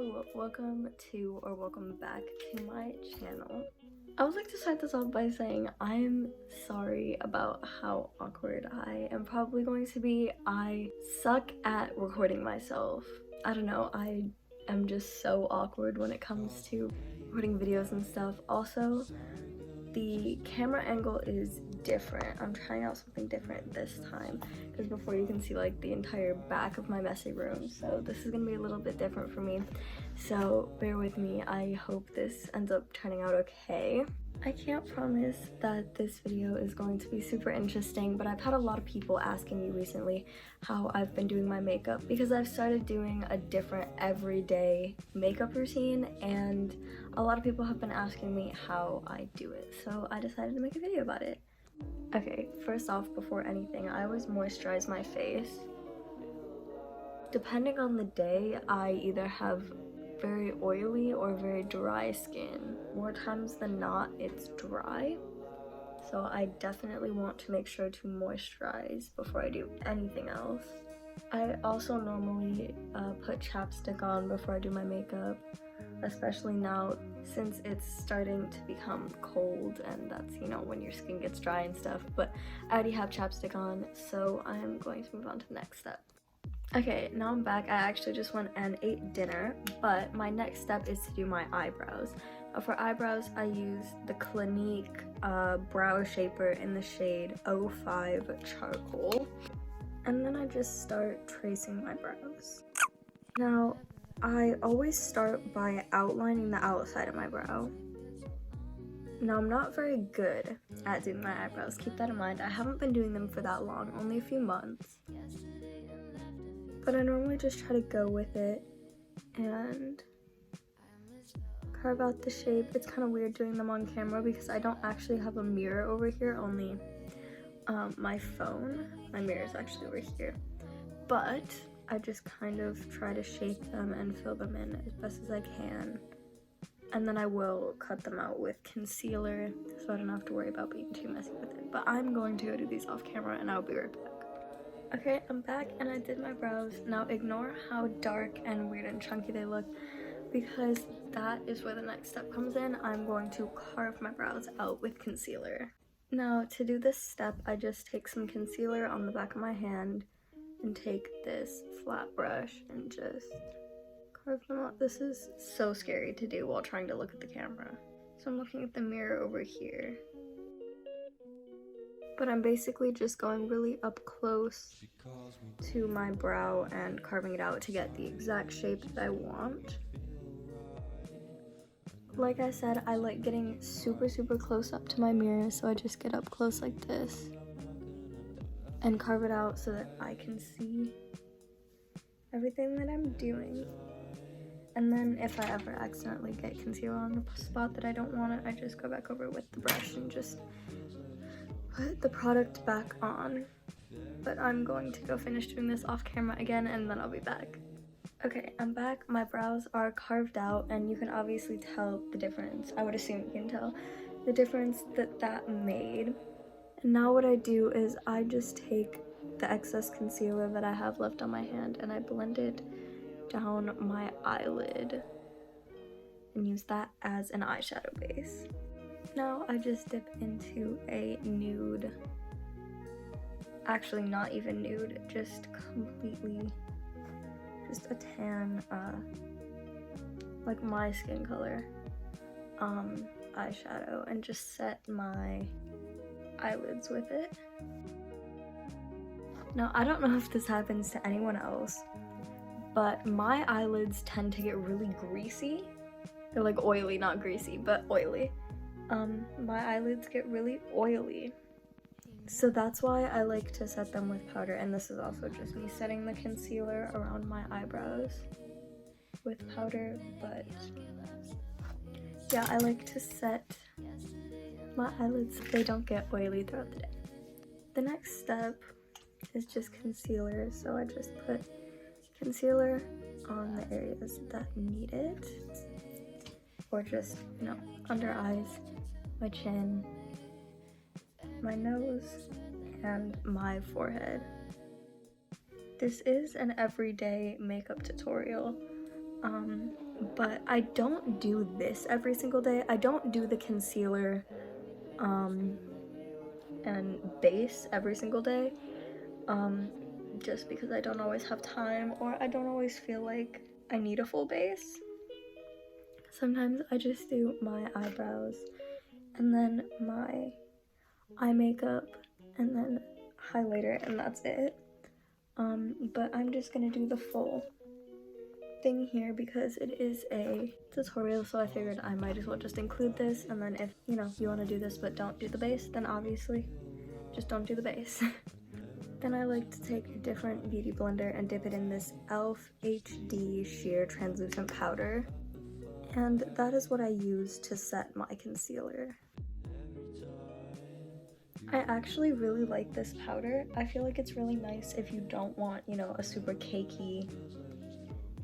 Hello, welcome to or welcome back to my channel. I would like to start this off by saying I'm sorry about how awkward I am probably going to be. I suck at recording myself. I don't know, I am just so awkward when it comes to recording videos and stuff. Also, the camera angle is different. I'm trying out something different this time because before you can see like the entire back of my messy room, so this is gonna be a little bit different for me, so bear with me. I hope this ends up turning out okay. I can't promise that this video is going to be super interesting, but I've had a lot of people asking me recently how I've been doing my makeup because I've started doing a different everyday makeup routine, and a lot of people have been asking me how I do it, so I decided to make a video about it. Okay, first off, before anything, I always moisturize my face. Depending on the day, I either have very oily or very dry skin. More times than not, it's dry. So I definitely want to make sure to moisturize before I do anything else. I also normally put chapstick on before I do my makeup, especially now since it's starting to become cold, and that's, you know, when your skin gets dry and stuff. But I already have chapstick on, so I'm going to move on to the next step. Okay, now I'm back. I actually just went and ate dinner, but my next step is to do my eyebrows. For eyebrows, I use the Clinique brow shaper in the shade 05 Charcoal. And then I just start tracing my brows. Now, I always start by outlining the outside of my brow. Now, I'm not very good at doing my eyebrows. Keep that in mind. I haven't been doing them for that long, only a few months. But I normally just try to go with it and carve out the shape. It's kind of weird doing them on camera because I don't actually have a mirror over here, only my phone. My mirror is actually over here. But I just kind of try to shape them and fill them in as best as I can. And then I will cut them out with concealer so I don't have to worry about being too messy with it. But I'm going to go do these off camera and I'll be right back. Okay, I'm back and I did my brows. Now ignore how dark and weird and chunky they look because that is where the next step comes in. I'm going to carve my brows out with concealer. Now to do this step, I just take some concealer on the back of my hand and take this flat brush and just carve them out. This is so scary to do while trying to look at the camera. So I'm looking at the mirror over here. But I'm basically just going really up close to my brow and carving it out to get the exact shape that I want. Like I said, I like getting super close up to my mirror, so I just get up close like this and carve it out so that I can see everything that I'm doing. And then if I ever accidentally get concealer on the spot that I don't want it, I just go back over with the brush and just put the product back on. But I'm going to go finish doing this off camera again and then I'll be back. Okay, I'm back. My brows are carved out and you can obviously tell the difference. I would assume you can tell the difference that made. And now what I do is I just take the excess concealer that I have left on my hand and I blend it down my eyelid and use that as an eyeshadow base. Now I just dip into a nude, actually not even nude, just completely, just a tan, like my skin color, eyeshadow, and just set my eyelids with it. Now I don't know if this happens to anyone else, but my eyelids tend to get really greasy. They're like oily, not greasy, but oily. My eyelids get really oily. So that's why I like to set them with powder, and this is also just me setting the concealer around my eyebrows with powder, but yeah, I like to set my eyelids so they don't get oily throughout the day. The next step is just concealer, so I just put concealer on the areas that need it, or just, you know, under eyes, my chin, my nose, and my forehead. This is an everyday makeup tutorial, But I don't do this every single day. I don't do the concealer and base every single day, just because I don't always have time, or I don't always feel like I need a full base. Sometimes I just do my eyebrows and then my eye makeup and then highlighter, and that's it. But I'm just gonna do the full thing here because it is a tutorial, so I figured I might as well just include this, and then if, you know, you want to do this but don't do the base, then obviously just don't do the base. Then I like to take a different beauty blender and dip it in this e.l.f. HD Sheer Translucent Powder, and that is what I use to set my concealer. I actually really like this powder. I feel like it's really nice if you don't want, you know, a super cakey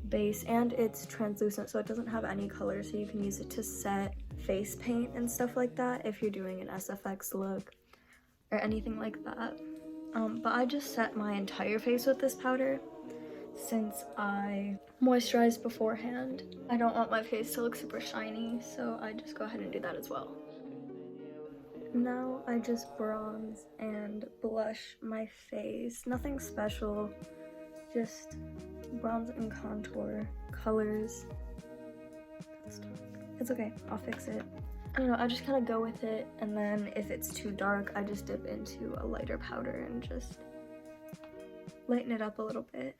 base, and it's translucent so it doesn't have any color, so you can use it to set face paint and stuff like that if you're doing an SFX look or anything like that. But I just set my entire face with this powder since I moisturized beforehand. I don't want my face to look super shiny, so I just go ahead and do that as well. Now I just bronze and blush my face. Nothing special, just bronze and contour colors. It's okay, I'll fix it. I don't know, I just kind of go with it, and then if it's too dark, I just dip into a lighter powder and just lighten it up a little bit.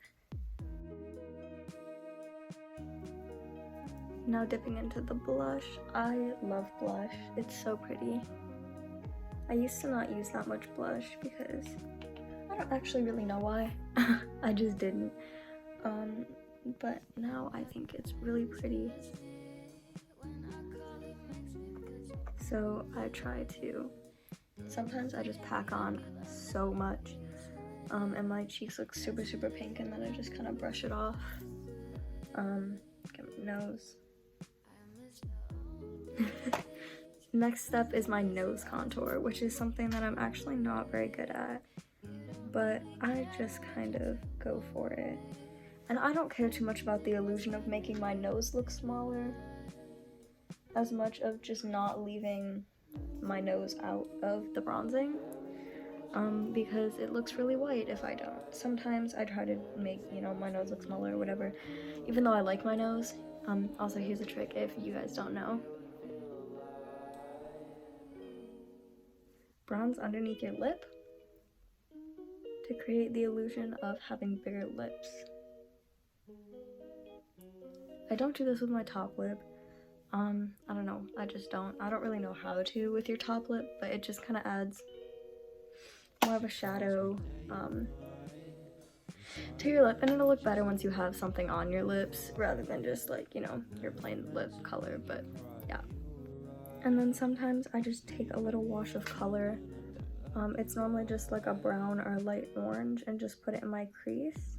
Now dipping into the blush. I love blush, it's so pretty. I used to not use that much blush because I don't actually really know why. I just didn't. But now I think it's really pretty. So I try to, sometimes I just pack on so much, and my cheeks look super, super pink, and then I just kind of brush it off. Get my nose. Next step is my nose contour, which is something that I'm actually not very good at, but I just kind of go for it. And I don't care too much about the illusion of making my nose look smaller, as much of just not leaving my nose out of the bronzing, because it looks really white if I don't. Sometimes I try to make, you know, my nose look smaller or whatever, even though I like my nose. Also, here's a trick if you guys don't know. Bronze underneath your lip to create the illusion of having bigger lips. I don't do this with my top lip. I don't know, I just don't. I don't really know how to with your top lip, but it just kind of adds more of a shadow to your lip, and it'll look better once you have something on your lips rather than just like, you know, your plain lip color, but yeah. And then sometimes I just take a little wash of color. It's normally just like a brown or a light orange, and just put it in my crease.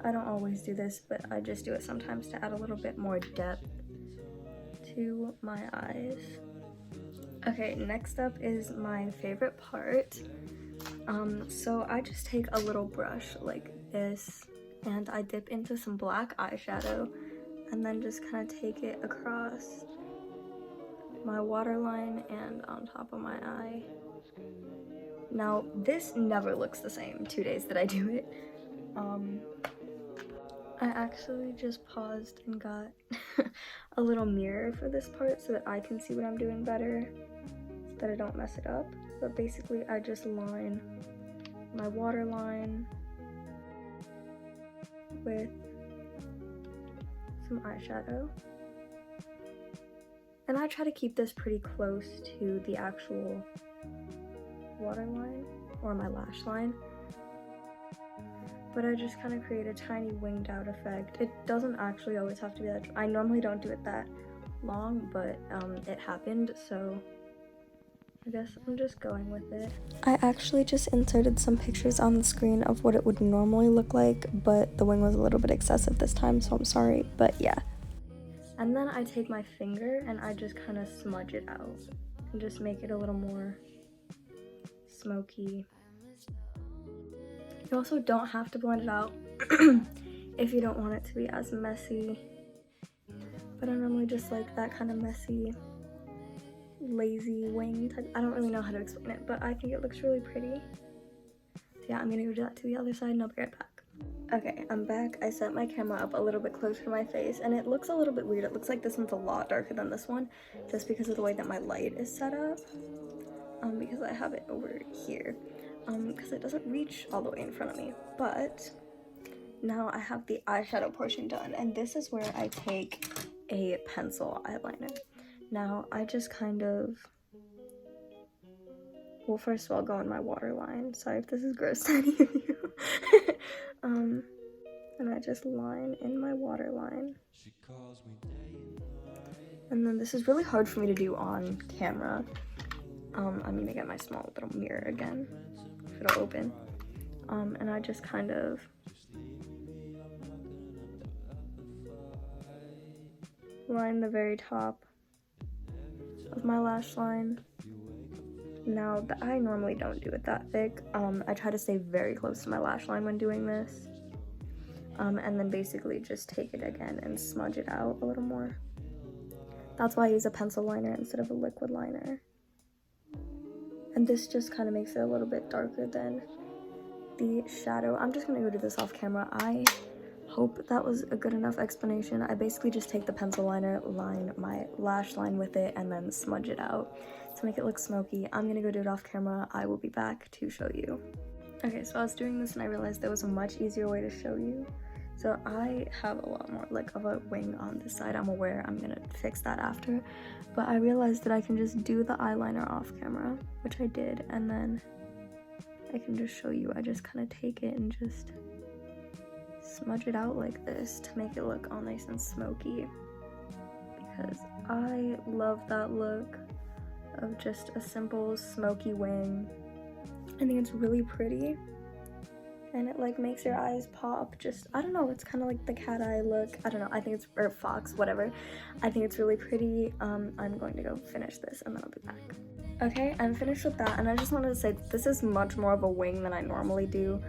I don't always do this, but I just do it sometimes to add a little bit more depth to my eyes. Okay, next up is my favorite part. So I just take a little brush like this, and I dip into some black eyeshadow, and then just kind of take it across my waterline and on top of my eye. Now, this never looks the same 2 days that I do it. I actually just paused and got a little mirror for this part so that I can see what I'm doing better, so that I don't mess it up. But basically, I just line my waterline with some eyeshadow. And I try to keep this pretty close to the actual waterline or my lash line. But I just kind of create a tiny winged out effect. It doesn't actually always have to be that. I normally don't do it that long, but it happened, so I guess I'm just going with it. I actually just inserted some pictures on the screen of what it would normally look like, but the wing was a little bit excessive this time, so I'm sorry, but yeah. And then I take my finger and I just kind of smudge it out and just make it a little more smoky. You also don't have to blend it out if you don't want it to be as messy. but I normally just like that kind of messy, lazy wing type. I don't really know how to explain it, but I think it looks really pretty. So yeah, I'm gonna go do that to the other side and I'll be right back. Okay, I'm back. I set my camera up a little bit closer to my face and it looks a little bit weird. It looks like this one's a lot darker than this one just because of the way that my light is set up. Because I have it over here. Because it doesn't reach all the way in front of me. But now I have the eyeshadow portion done, and this is where I take a pencil eyeliner. Now I just kind of, well, first of all, go in my waterline. Sorry if this is gross to any of you. And I just line in my waterline. And then this is really hard for me to do on camera. I'm gonna get my small little mirror again, if it'll open. And I just kind of line the very top of my lash line. Now, I normally don't do it that thick. I try to stay very close to my lash line when doing this. And then basically just take it again and smudge it out a little more. That's why I use a pencil liner instead of a liquid liner. And this just kind of makes it a little bit darker than the shadow. I'm just gonna go do this off camera. I hope that was a good enough explanation. I basically just take the pencil liner, line my lash line with it, and then smudge it out to make it look smoky. I'm gonna go do it off camera. I will be back to show you. Okay, so I was doing this and I realized there was a much easier way to show you. So I have a lot more like of a wing on this side. I'm aware I'm gonna fix that after, but I realized that I can just do the eyeliner off camera, which I did, and then I can just show you. I just kind of take it and just smudge it out like this to make it look all nice and smoky, because I love that look of just a simple smoky wing. I think it's really pretty. And it like makes your eyes pop. Just, I don't know, it's kind of like the cat eye look. I don't know, I think it's, or fox, whatever. I think it's really pretty. I'm going to go finish this and then I'll be back. Okay, I'm finished with that, and I just wanted to say this is much more of a wing than I normally do.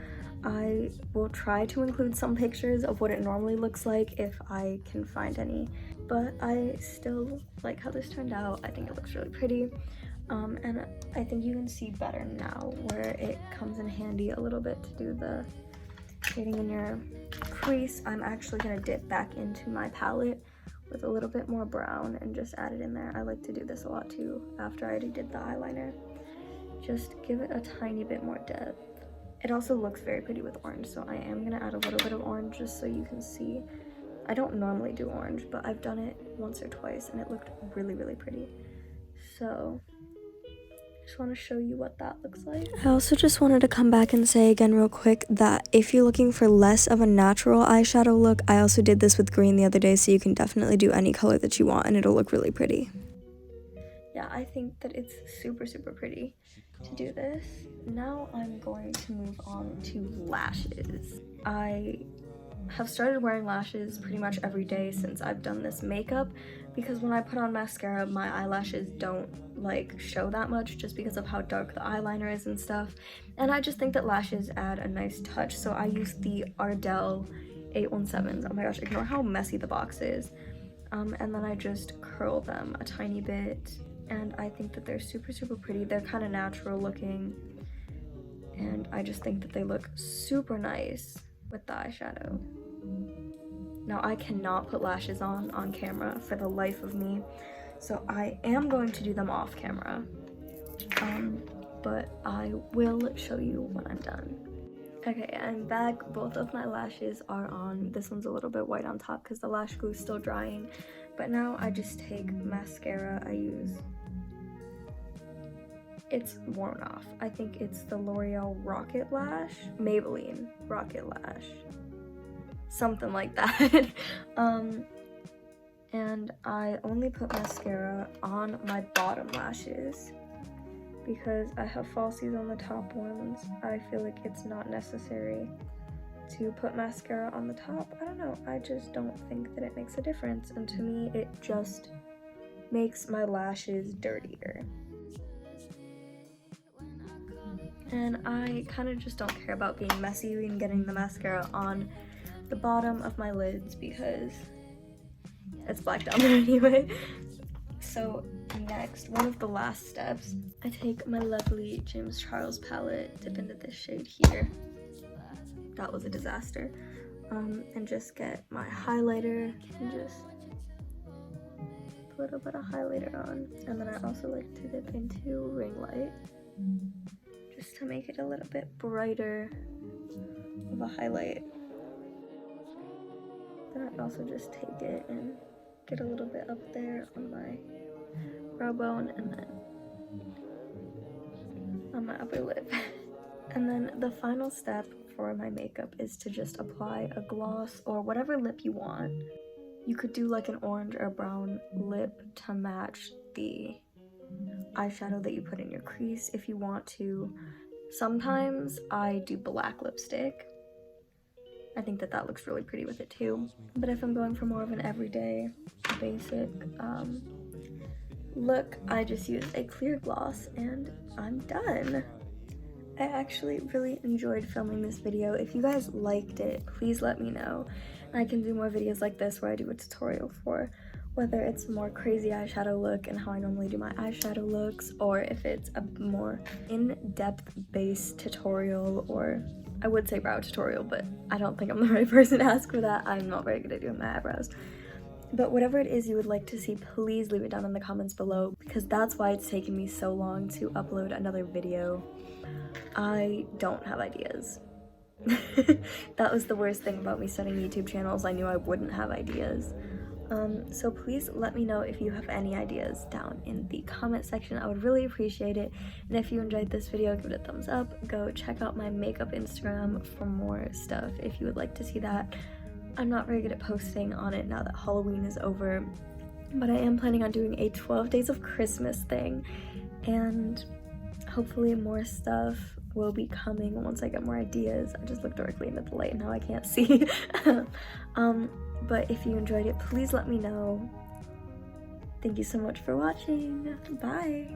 I will try to include some pictures of what it normally looks like if I can find any, but I still like how this turned out. I think it looks really pretty. And I think you can see better now where it comes in handy a little bit to do the shading in your crease. I'm actually going to dip back into my palette with a little bit more brown and just add it in there. I like to do this a lot too after I already did the eyeliner. Just give it a tiny bit more depth. It also looks very pretty with orange, so I am going to add a little bit of orange just so you can see. I don't normally do orange, but I've done it once or twice and it looked really, really pretty. So just want to show you what that looks like. I also just wanted to come back and say again real quick that if you're looking for less of a natural eyeshadow look, I also did this with green the other day, so you can definitely do any color that you want and it'll look really pretty. Yeah, I think that it's super, super pretty to do this. Now I'm going to move on to lashes. I have started wearing lashes pretty much every day since I've done this makeup, because when I put on mascara, my eyelashes don't like show that much just because of how dark the eyeliner is and stuff. And I just think that lashes add a nice touch, so I use the Ardell 817s. Oh my gosh, ignore how messy the box is. And then I just curl them a tiny bit, and I think that they're super, super pretty. They're kind of natural looking, and I just think that they look super nice with the eyeshadow. Now I cannot put lashes on camera for the life of me, so I am going to do them off camera, but I will show you when I'm done. Okay, I'm back. Both of my lashes are on. This one's a little bit white on top because the lash glue is still drying, but now I just take mascara. I use, it's worn off. I think it's the L'Oreal Rocket Lash, Maybelline Rocket Lash, something like that. And I only put mascara on my bottom lashes because I have falsies on the top ones. I feel like it's not necessary to put mascara on the top. I don't know, I just don't think that it makes a difference, and to me it just makes my lashes dirtier. And I kind of just don't care about being messy and getting the mascara on the bottom of my lids, because it's black down there anyway. So next, one of the last steps, I take my lovely James Charles palette, dip into this shade here. That was a disaster. And just get my highlighter and just put a little bit of highlighter on. And then I also like to dip into ring light just to make it a little bit brighter of a highlight. Then I also just take it and get a little bit up there on my brow bone and then on my upper lip. And then the final step for my makeup is to just apply a gloss or whatever lip you want. You could do like an orange or brown lip to match the eyeshadow that you put in your crease if you want to. Sometimes I do black lipstick. I think that looks really pretty with it too. But if I'm going for more of an everyday basic look, I just use a clear gloss and I'm done. I actually really enjoyed filming this video. If you guys liked it, please let me know. And I can do more videos like this where I do a tutorial for whether it's a more crazy eyeshadow look and how I normally do my eyeshadow looks, or if it's a more in-depth base tutorial, or I would say brow tutorial, but I don't think I'm the right person to ask for that. I'm not very good at doing my eyebrows. But whatever it is you would like to see, please leave it down in the comments below, because that's why it's taken me so long to upload another video. I don't have ideas. That was the worst thing about me starting YouTube channels. I knew I wouldn't have ideas. So please let me know if you have any ideas down in the comment section. I would really appreciate it. And if you enjoyed this video, give it a thumbs up. Go check out my makeup Instagram for more stuff if you would like to see that. I'm not very good at posting on it now that Halloween is over, but I am planning on doing a 12 days of Christmas thing, and hopefully more stuff will be coming once I get more ideas. I just looked directly into the light and now I can't see. But if you enjoyed it, please let me know. Thank you so much for watching. Bye.